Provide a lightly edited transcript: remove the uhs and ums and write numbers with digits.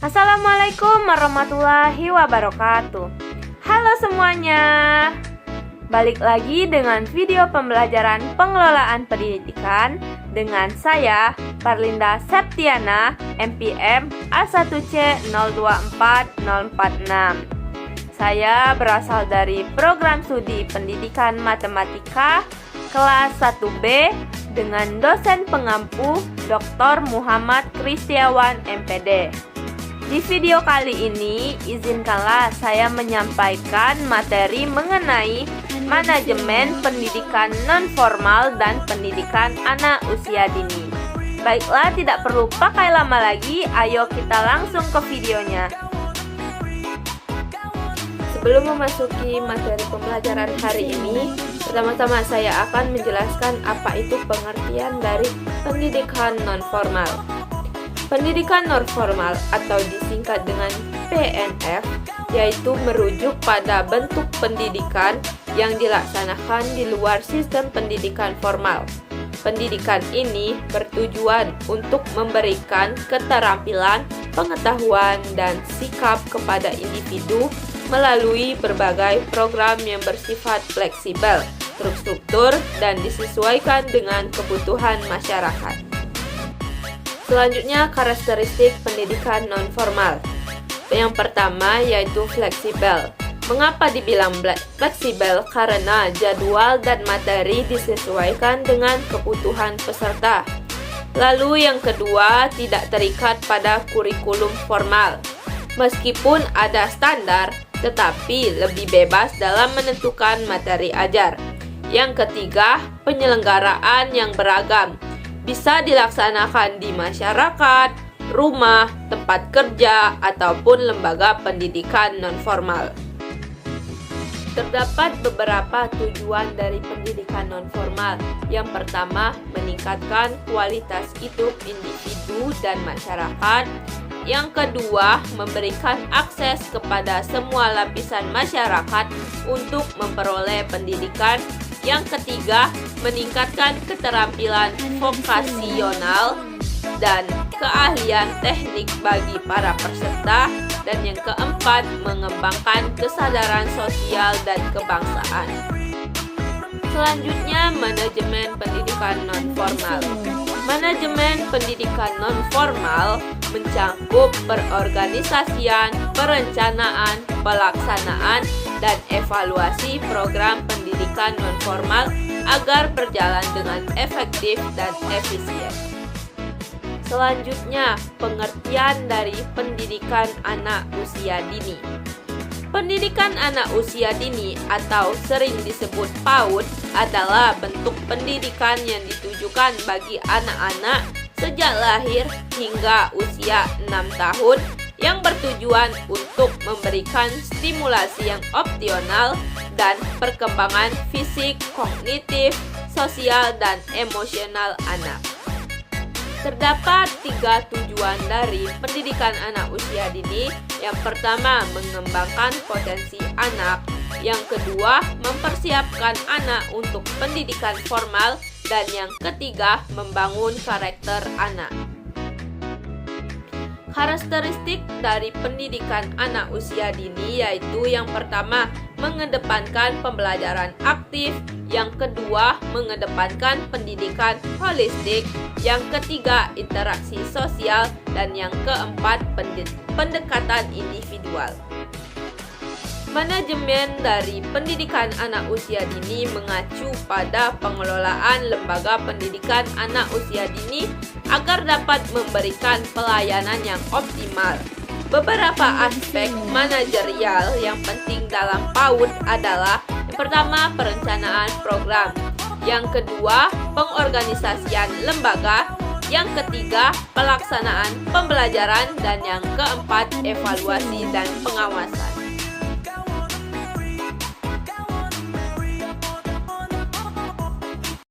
Assalamualaikum warahmatullahi wabarakatuh. Halo semuanya, balik lagi dengan video pembelajaran pengelolaan pendidikan dengan saya Parlinda Septiana, MPM A1C024046. Saya berasal dari program studi pendidikan matematika kelas 1B dengan dosen pengampu Dr. Muhammad Kristiawan MPD. Di video kali ini, izinkanlah saya menyampaikan materi mengenai manajemen pendidikan non-formal dan pendidikan anak usia dini. Baiklah, tidak perlu pakai lama lagi, ayo kita langsung ke videonya. Sebelum memasuki materi pembelajaran hari ini, pertama-tama saya akan menjelaskan apa itu pengertian dari pendidikan non-formal. Pendidikan non-formal atau disingkat dengan PNF yaitu merujuk pada bentuk pendidikan yang dilaksanakan di luar sistem pendidikan formal. Pendidikan ini bertujuan untuk memberikan keterampilan, pengetahuan, dan sikap kepada individu melalui berbagai program yang bersifat fleksibel, terstruktur, dan disesuaikan dengan kebutuhan masyarakat. Selanjutnya, karakteristik pendidikan non-formal. Yang pertama yaitu fleksibel. Mengapa dibilang fleksibel? Karena jadwal dan materi disesuaikan dengan kebutuhan peserta. Lalu yang kedua, tidak terikat pada kurikulum formal. Meskipun ada standar, tetapi lebih bebas dalam menentukan materi ajar. Yang ketiga, penyelenggaraan yang beragam. Bisa dilaksanakan di masyarakat, rumah, tempat kerja, ataupun lembaga pendidikan non-formal. Terdapat beberapa tujuan dari pendidikan non-formal. Yang pertama, meningkatkan kualitas hidup individu dan masyarakat. Yang kedua, memberikan akses kepada semua lapisan masyarakat untuk memperoleh pendidikan. Yang ketiga, meningkatkan keterampilan vokasional dan keahlian teknik bagi para peserta. Dan yang keempat, mengembangkan kesadaran sosial dan kebangsaan. Selanjutnya, manajemen pendidikan non-formal. Manajemen pendidikan non-formal mencakup perorganisasian, perencanaan, pelaksanaan, dan evaluasi program pendidikan non-formal agar berjalan dengan efektif dan efisien. Selanjutnya, pengertian dari pendidikan anak usia dini. Pendidikan anak usia dini atau sering disebut PAUD adalah bentuk pendidikan yang ditujukan bagi anak-anak sejak lahir hingga usia 6 tahun yang bertujuan untuk memberikan stimulasi yang optimal dan perkembangan fisik, kognitif, sosial, dan emosional anak. Terdapat 3 tujuan dari pendidikan anak usia dini. Yang pertama, mengembangkan potensi anak. Yang kedua, mempersiapkan anak untuk pendidikan formal. Dan yang ketiga, membangun karakter anak. Karakteristik dari pendidikan anak usia dini yaitu yang pertama, mengedepankan pembelajaran aktif. Yang kedua, mengedepankan pendidikan holistik. Yang ketiga, interaksi sosial. Dan yang keempat, pendekatan individual. Manajemen dari pendidikan anak usia dini mengacu pada pengelolaan lembaga pendidikan anak usia dini agar dapat memberikan pelayanan yang optimal. Beberapa aspek manajerial yang penting dalam PAUD adalah yang pertama, perencanaan program. Yang kedua, pengorganisasian lembaga. Yang ketiga, pelaksanaan pembelajaran. Dan yang keempat, evaluasi dan pengawasan.